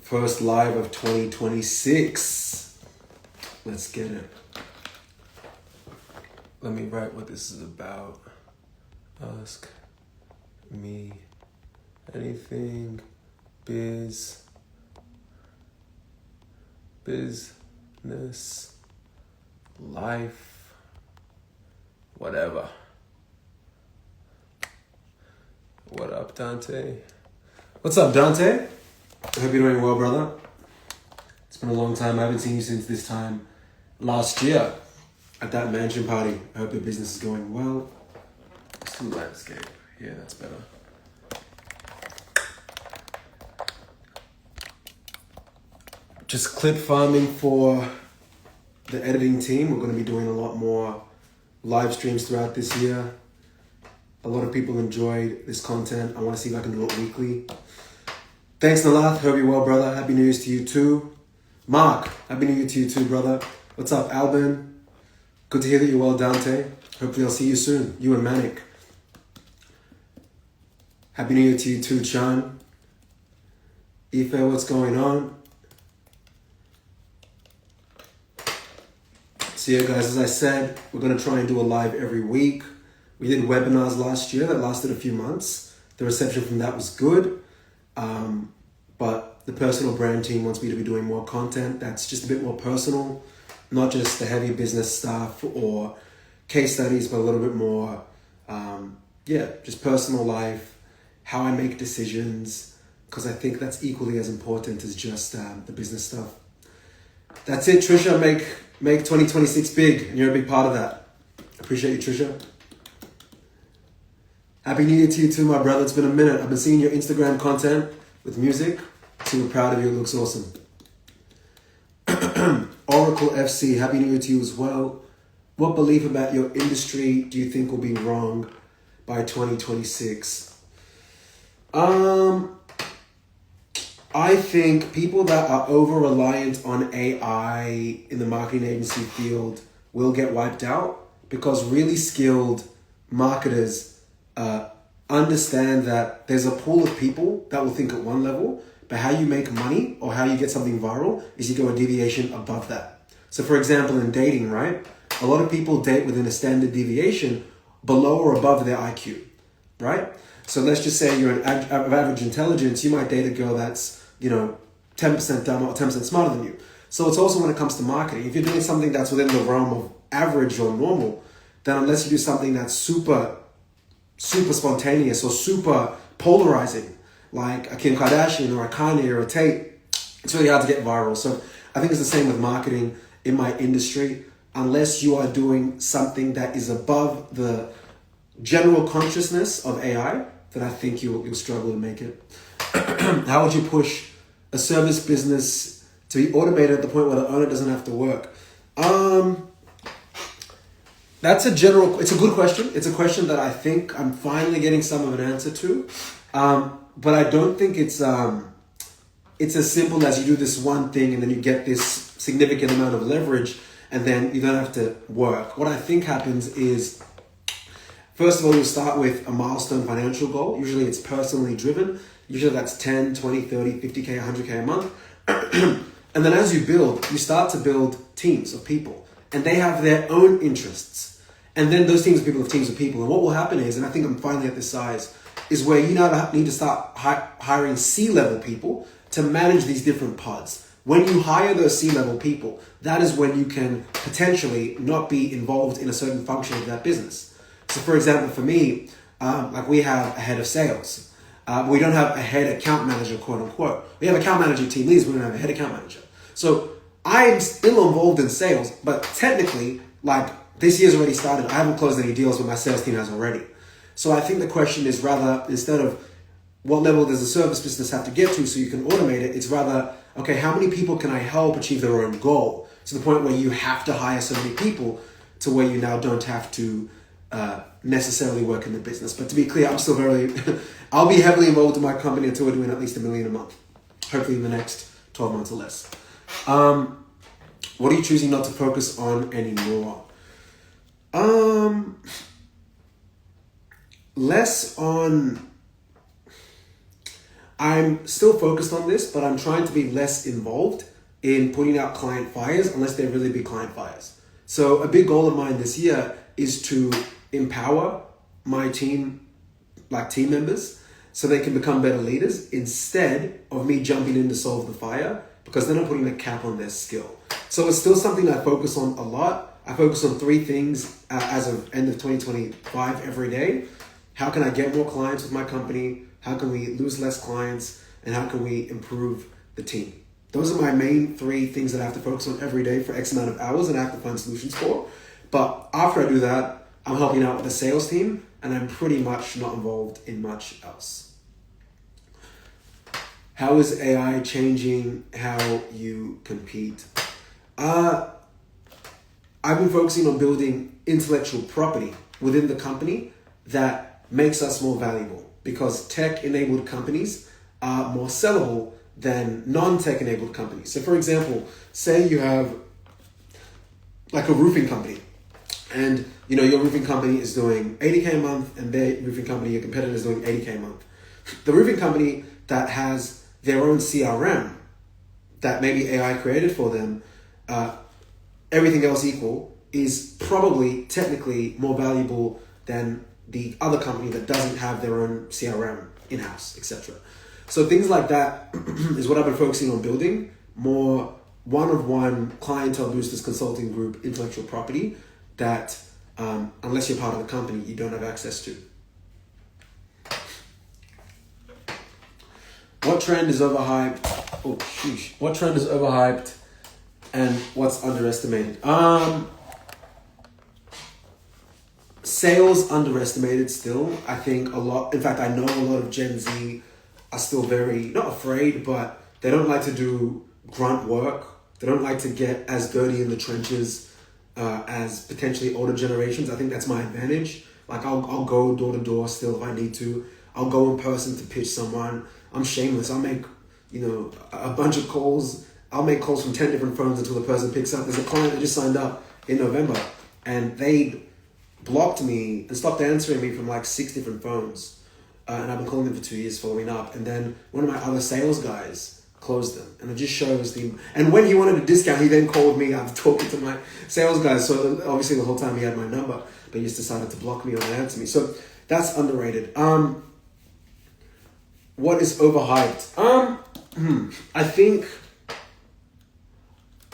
First live of 2026. Let's get it. Let me write what this is about. Ask me anything business, life, whatever. What up, Dante? What's up, Dante? I hope you're doing well, brother. It's been a long time. I haven't seen you since this time last year at that mansion party. I hope your business is going well. Let's do landscape. Yeah, that's better. Just clip farming for the editing team. We're going to be doing a lot more live streams throughout this year. A lot of people enjoyed this content. I want to see if I can do it weekly. Thanks, Nalath. Hope you're well, brother. Happy New Year's to you too. Mark, Happy New Year to you too, brother. What's up, Albin? Good to hear that you're well, Dante. Hopefully I'll see you soon. You and Manic. Happy New Year to you too, Chan. Ife, what's going on? So yeah, guys, as I said, we're going to try and do a live every week. We did webinars last year that lasted a few months. The reception from that was good. But the personal brand team wants me to be doing more content that's just a bit more personal, not just the heavy business stuff or case studies, but a little bit more, just personal life, how I make decisions, because I think that's equally as important as just the business stuff. That's it, Trisha. Make 2026 big, and you're a big part of that. Appreciate you, Trisha. Happy New Year to you too, my brother. It's been a minute. I've been seeing your Instagram content with music. Super proud of you. It looks awesome. Oracle FC, Happy New Year to you as well. What belief about your industry do you think will be wrong by 2026? I think people that are over-reliant on AI in the marketing agency field will get wiped out because really skilled marketers understand that there's a pool of people that will think at one level, but how you make money or how you get something viral is you go a deviation above that. So for example, in dating, right? A lot of people date within a standard deviation below or above their IQ, right? So let's just say you're of average intelligence, you might date a girl that's, 10% dumber or 10% smarter than you. So it's also when it comes to marketing, if you're doing something that's within the realm of average or normal, then unless you do something that's super spontaneous or super polarizing, like a Kim Kardashian or a Kanye or a Tate, it's really hard to get viral. So I think it's the same with marketing in my industry. Unless you are doing something that is above the general consciousness of AI, then I think you'll struggle to make it. How would you push a service business to be automated at the point where the owner doesn't have to work? It's a good question. It's a question that I think I'm finally getting some of an answer to. But I don't think it's as simple as you do this one thing and then you get this significant amount of leverage and then you don't have to work. What I think happens is, first of all, you start with a milestone financial goal. Usually it's personally driven. Usually that's 10, 20, 30, 50K, 100K a month. And then as you build, you start to build teams of people. And they have their own interests. And then those teams of people have teams of people. And what will happen is, and I think I'm finally at this size, is where you now need to start hiring C-level people to manage these different pods. When you hire those C-level people, that is when you can potentially not be involved in a certain function of that business. So for example, for me, we have a head of sales. We don't have a head account manager, quote unquote. We have account manager, team leads, we don't have a head account manager. So I'm still involved in sales, but technically, this year's already started. I haven't closed any deals, but my sales team has already. So I think the question is rather, instead of what level does the service business have to get to so you can automate it, it's rather, okay, how many people can I help achieve their own goal? To the point where you have to hire so many people to where you now don't have to necessarily work in the business. But to be clear, I'm still I'll be heavily involved in my company until we're doing at least $1 million a month. Hopefully in the next 12 months or less. What are you choosing not to focus on anymore? Less on I'm still focused on this, but I'm trying to be less involved in putting out client fires unless they're really big client fires. So a big goal of mine this year is to empower my team, like team members, so they can become better leaders instead of me jumping in to solve the fire, because then I'm putting a cap on their skill. So it's still something I focus on a lot. I focus on 3 things as of end of 2025 every day. How can I get more clients with my company? How can we lose less clients? And how can we improve the team? Those are my main 3 things that I have to focus on every day for X amount of hours, and I have to find solutions for. But after I do that, I'm helping out with the sales team, and I'm pretty much not involved in much else. How is AI changing how you compete? I've been focusing on building intellectual property within the company that makes us more valuable, because tech-enabled companies are more sellable than non-tech enabled companies. So for example, say you have like a roofing company, and your roofing company is doing 80K a month, and their roofing company, your competitor, is doing 80K a month. The roofing company that has their own CRM that maybe AI created for them, everything else equal, is probably technically more valuable than the other company that doesn't have their own CRM in-house, etc. So things like that is what I've been focusing on building, more one-of-one clientele boosters consulting group intellectual property that unless you're part of the company, you don't have access to. What trend is overhyped? What trend is overhyped and what's underestimated? Sales underestimated still. I think a lot, in fact, I know a lot of Gen Z are still very, not afraid, but they don't like to do grunt work. They don't like to get as dirty in the trenches as potentially older generations. I think that's my advantage. Like I'll go door to door still if I need to. I'll go in person to pitch someone. I'm shameless. I'll make, a bunch of calls. I'll make calls from 10 different phones until the person picks up. There's a client that just signed up in November, and they blocked me and stopped answering me from like 6 different phones. And I've been calling them for 2 years following up. And then one of my other sales guys closed them. And it just shows and when he wanted a discount, he then called me after talking to my sales guys. So obviously the whole time he had my number, but he just decided to block me or not answer me. So that's underrated. What is overhyped? I think,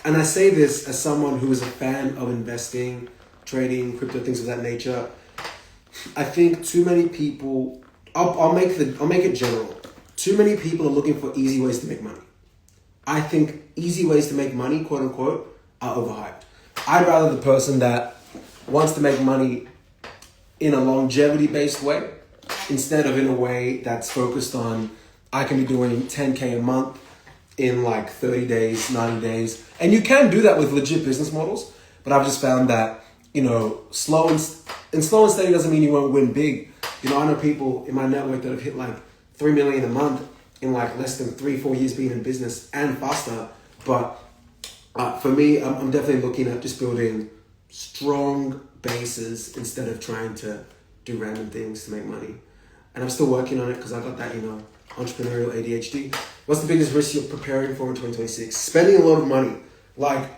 and I say this as someone who is a fan of investing, trading, crypto, things of that nature. I think too many people, I'll make it general. Too many people are looking for easy ways to make money. I think easy ways to make money, quote unquote, are overhyped. I'd rather the person that wants to make money in a longevity-based way, instead of in a way that's focused on, I can be doing 10K a month in like 30 days, 90 days. And you can do that with legit business models, but I've just found that, slow and steady doesn't mean you won't win big. I know people in my network that have hit like 3 million a month in like less than 3-4 years being in business and faster. But for me, I'm definitely looking at just building strong bases instead of trying to do random things to make money. And I'm still working on it because I got that, entrepreneurial ADHD. What's the biggest risk you're preparing for in 2026? Spending a lot of money. Like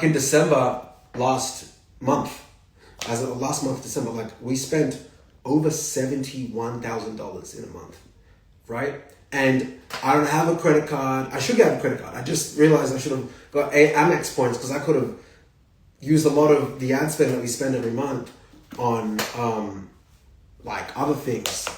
in December last month, December, we spent over $71,000 in a month, right? And I don't have a credit card. I should get a credit card. I just realized I should have got Amex points because I could have used a lot of the ad spend that we spend every month on other things.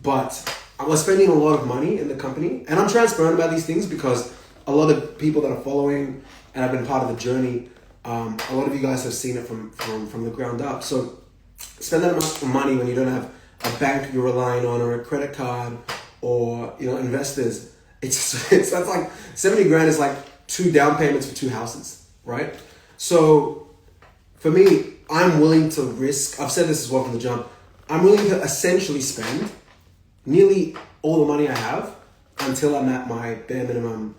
But I was spending a lot of money in the company, and I'm transparent about these things because a lot of people that are following and have been part of the journey, a lot of you guys have seen it from the ground up. So spend that amount of money when you don't have a bank you're relying on or a credit card or investors. That's like 70 grand is like 2 down payments for 2 houses, right? So for me, I'm willing to risk. I've said this as well from the jump. I'm willing to essentially spend nearly all the money I have until I'm at my bare minimum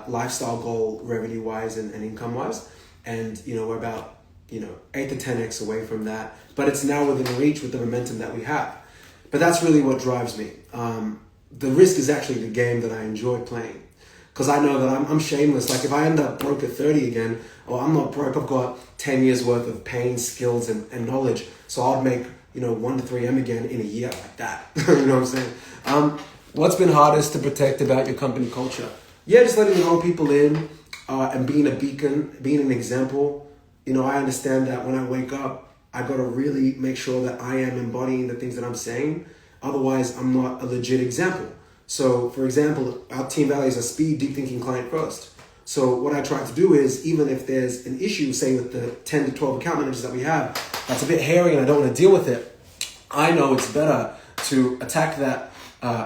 lifestyle goal, revenue wise and income wise. And we're about 8 to 10x away from that, but it's now within reach with the momentum that we have. But that's really what drives me. the risk is actually the game that I enjoy playing. Because I know that I'm shameless. Like if I end up broke at 30 again, or I'm not broke, I've got 10 years worth of pain, skills, and knowledge. So I'll make, 1 to 3M again in a year like that. You know what I'm saying? What's been hardest to protect about your company culture? Yeah, just letting the wrong people in and being a beacon, being an example. I understand that when I wake up, I got to really make sure that I am embodying the things that I'm saying. Otherwise, I'm not a legit example. So, for example, our team values are speed, deep thinking, client first. So what I try to do is, even if there's an issue, say with the 10 to 12 account managers that we have, that's a bit hairy and I don't want to deal with it, I know it's better to attack that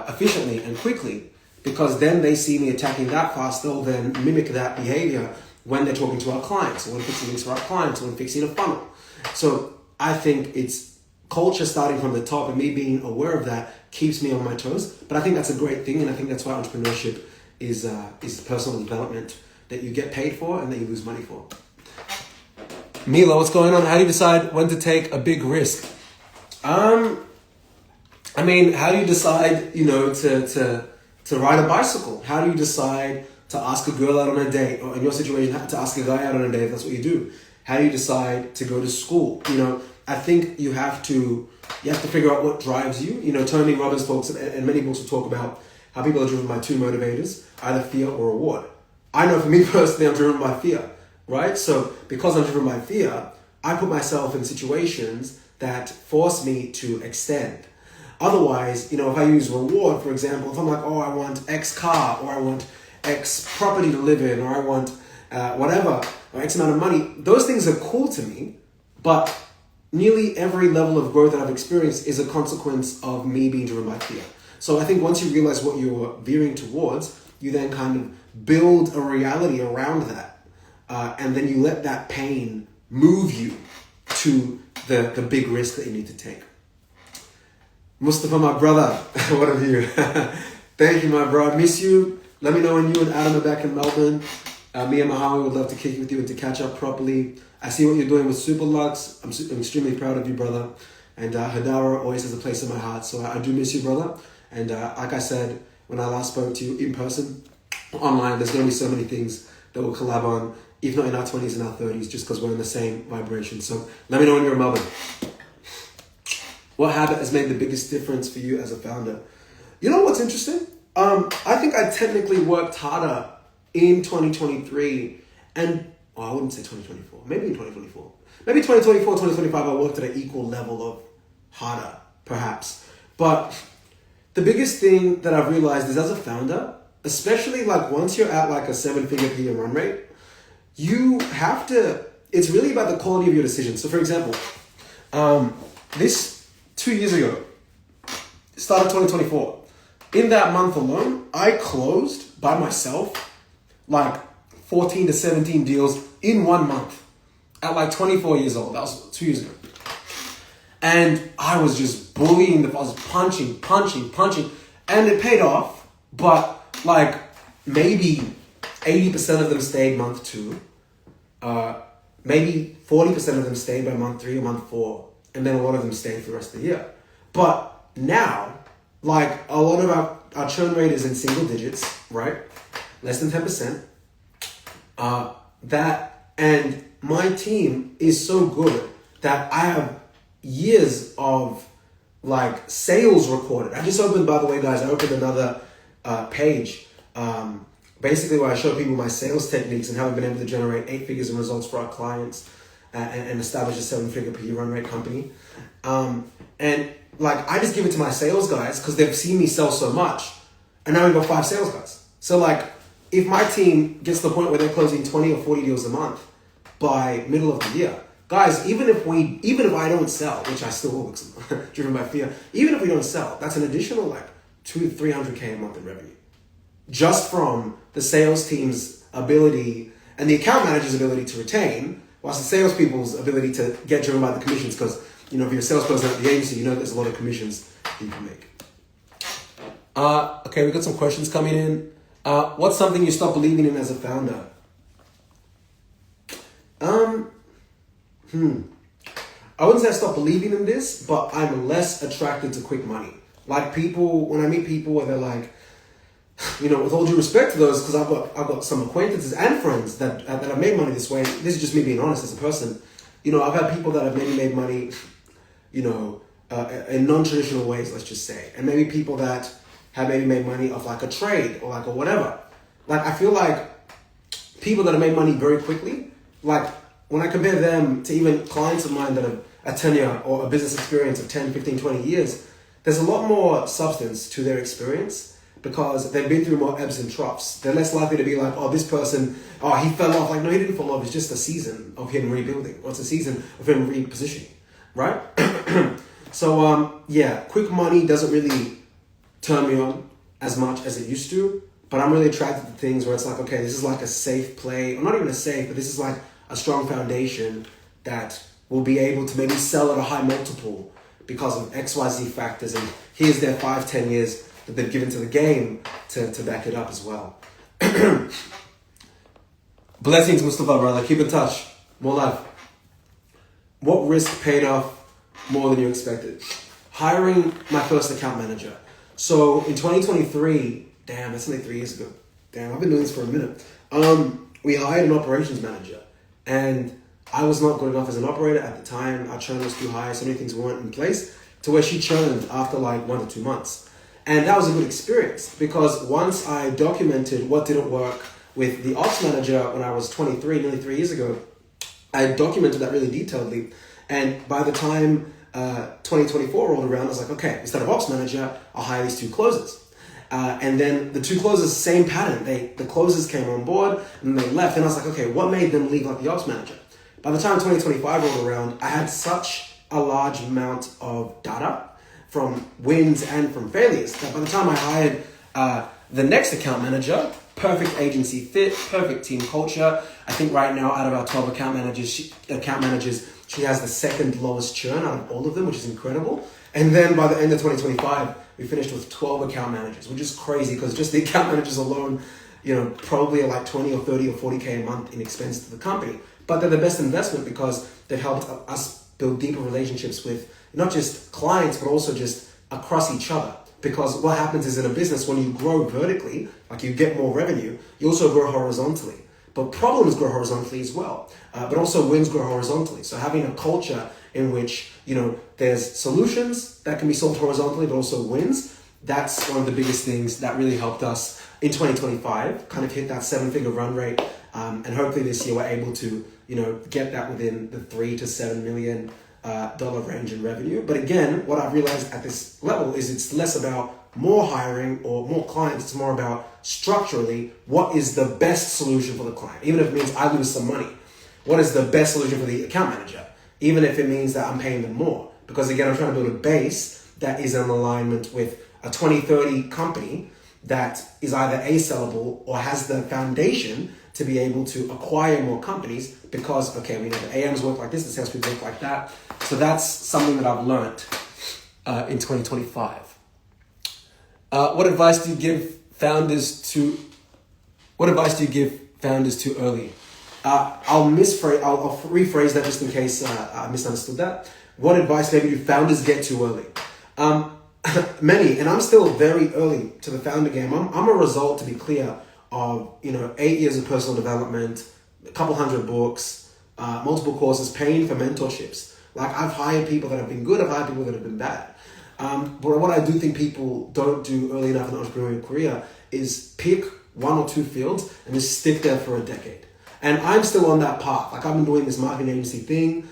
efficiently and quickly, because then they see me attacking that fast, they'll then mimic that behavior when they're talking to our clients, or when fixing things for our clients, or when fixing a funnel. So I think it's culture starting from the top, and me being aware of that keeps me on my toes. But I think that's a great thing, and I think that's why entrepreneurship is personal development that you get paid for and that you lose money for. Mila, what's going on? How do you decide when to take a big risk? How do you decide, to ride a bicycle? How do you decide to ask a girl out on a date? Or in your situation, to ask a guy out on a date, if that's what you do. How do you decide to go to school? I think you have to figure out what drives you. Tony Robbins talks, and many books will talk about how people are driven by two motivators, either fear or reward. I know for me personally, I'm driven by fear, right? So because I'm driven by fear, I put myself in situations that force me to extend. Otherwise, if I use reward, for example, if I'm like, I want X car, or I want X property to live in, or I want whatever, or X amount of money, those things are cool to me, but nearly every level of growth that I've experienced is a consequence of me being driven by fear. So I think once you realize what you're veering towards, you then kind of build a reality around that. And then you let that pain move you to the big risk that you need to take. Mustafa, my brother, what a view. Thank you, my bro. I miss you. Let me know when you and Adam are back in Melbourne. Me and Mohammed would love to kick with you and to catch up properly. I see what you're doing with Superlux. I'm extremely proud of you, brother. And Hadara always has a place in my heart. So I do miss you, brother. And like I said, when I last spoke to you in person, online, there's going to be so many things that we'll collab on, if not in our 20s and our 30s, just because we're in the same vibration. So let me know when you're in Melbourne. What habit has made the biggest difference for you as a founder? You know what's interesting? I think I technically worked harder in 2023 and, I wouldn't say 2024, maybe in 2024. Maybe 2024, 2025, I worked at an equal level of harder, perhaps. But the biggest thing that I've realized is, as a founder, especially once you're at a 7-figure per year run rate, you have to, it's really about the quality of your decisions. So for example, this 2 years ago, start of 2024, in that month alone, I closed by myself 14 to 17 deals in 1 month at 24 years old. That was 2 years ago. And I was just bullying, I was punching. And it paid off, but maybe 80% of them stayed month 2. Maybe 40% of them stayed by month 3 or month 4. And then a lot of them stayed for the rest of the year. But now, a lot of our churn rate is in single digits, right? Less than 10%. And my team is so good that I have years of sales recorded. I just opened, by the way, guys, I opened another page, basically where I show people my sales techniques and how I've been able to generate 8 figures in results for our clients and establish a 7-figure per year run rate company. I just give it to my sales guys because they've seen me sell so much, and now we've got 5 sales guys. So if my team gets to the point where they're closing 20 or 40 deals a month by middle of the year, guys, even if I don't sell, which I still will because I'm driven by fear, even if we don't sell, that's an additional $200 to $300K a month in revenue. Just from the sales team's ability and the account manager's ability to retain, whilst the salespeople's ability to get driven by the commissions, because if you're a salesperson at the agency, there's a lot of commissions that you can make. Okay, we got some questions coming in. What's something you stopped believing in as a founder? I wouldn't say I stopped believing in this, but I'm less attracted to quick money. Like people, when I meet people where they're like, with all due respect to those, because I've got some acquaintances and friends that have made money this way. This is just me being honest as a person. I've had people that have maybe made money, in non-traditional ways, let's just say, and maybe people that have maybe made money off like a trade or whatever. Like I feel like people that have made money very quickly, like when I compare them to even clients of mine that have a tenure or a business experience of 10, 15, 20 years, there's a lot more substance to their experience because they've been through more ebbs and troughs. They're less likely to be like, oh, this person, he fell off. Like, no, he didn't fall off. It's just a season of him rebuilding. Or it's a season of him repositioning, right? So, quick money doesn't really turn me on as much as it used to, but I'm really attracted to things where it's like, okay, this is like a safe play, or not even a safe, but this is like a strong foundation that will be able to maybe sell at a high multiple because of XYZ factors, and here's their 5-10 years that they've given to the game to back it up as well. Blessings, Mustafa, brother. Keep in touch. More love. What risk paid off more than you expected? Hiring my first account manager. So in 2023, damn, that's only 3 years ago. Damn, I've been doing this for a minute. We hired an operations manager, and I was not good enough as an operator at the time. Our churn was too high. So many things weren't in place to where she churned after like 1 to 2 months. And that was a good experience because once I documented what didn't work with the ops manager when I was 23, nearly 3 years ago, I documented that really detailedly. And by the time 2024 rolled around, I was like, okay, instead of ops manager, I'll hire these 2 closers. And then the 2 closers, same pattern. The closers came on board and they left. And I was like, okay, what made them leave like the ops manager? By the time 2025 rolled around, I had such a large amount of data from wins and from failures that by the time I hired the next account manager, perfect agency fit, perfect team culture. I think right now out of our 12 account managers, she has the second lowest churn out of all of them, which is incredible. And then by the end of 2025, we finished with 12 account managers, which is crazy because just the account managers alone, probably are like 20 or 30 or 40K a month in expense to the company. But they're the best investment because they've helped us build deeper relationships with not just clients, but also just across each other. Because what happens is in a business, when you grow vertically, like you get more revenue, you also grow horizontally. But problems grow horizontally as well. But also wins grow horizontally. So having a culture in which, there's solutions that can be solved horizontally, but also wins, that's one of the biggest things that really helped us in 2025, kind of hit that 7-figure run rate. And hopefully this year we're able to, get that within the $3 to $7 million range in revenue. But again, what I've realized at this level is it's less about more hiring or more clients. It's more about structurally, what is the best solution for the client? Even if it means I lose some money, what is the best solution for the account manager? Even if it means that I'm paying them more. Because again, I'm trying to build a base that is in alignment with a 2030 company that is either A-sellable or has the foundation to be able to acquire more companies because, okay, we know the AMs work like this, the salespeople work like that. So that's something that I've learned in 2025. What advice do you give founders too early? I'll rephrase that just in case I misunderstood that. What advice maybe do founders get too early? Many, and I'm still very early to the founder game. I'm a result, to be clear, of 8 years of personal development, a couple hundred books, multiple courses, paying for mentorships. Like I've hired people that have been good, I've hired people that have been bad. But what I do think people don't do early enough in the entrepreneurial career is pick 1 or 2 fields and just stick there for a decade. And I'm still on that path. Like I've been doing this marketing agency thing.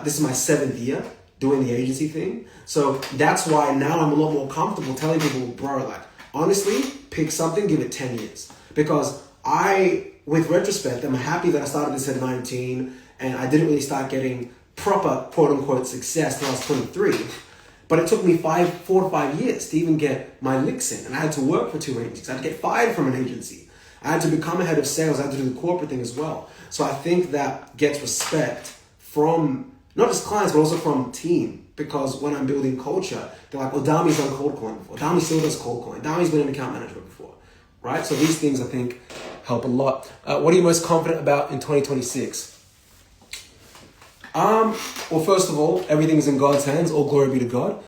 This is my 7th year doing the agency thing. So that's why now I'm a lot more comfortable telling people, bro, like honestly, pick something, give it 10 years. Because with retrospect, I'm happy that I started this at 19 and I didn't really start getting proper quote unquote success until I was 23. But it took me 4 to 5 years to even get my licks in. And I had to work for 2 agencies. I had to get fired from an agency. I had to become a head of sales. I had to do the corporate thing as well. So I think that gets respect from not just clients, but also from team. Because when I'm building culture, they're like, well, Dami's done cold calling before. Dami still does cold calling. Dami's been an account manager before. Right? So these things, I think, help a lot. What are you most confident about in 2026? Well, first of all, everything's in God's hands. All glory be to God.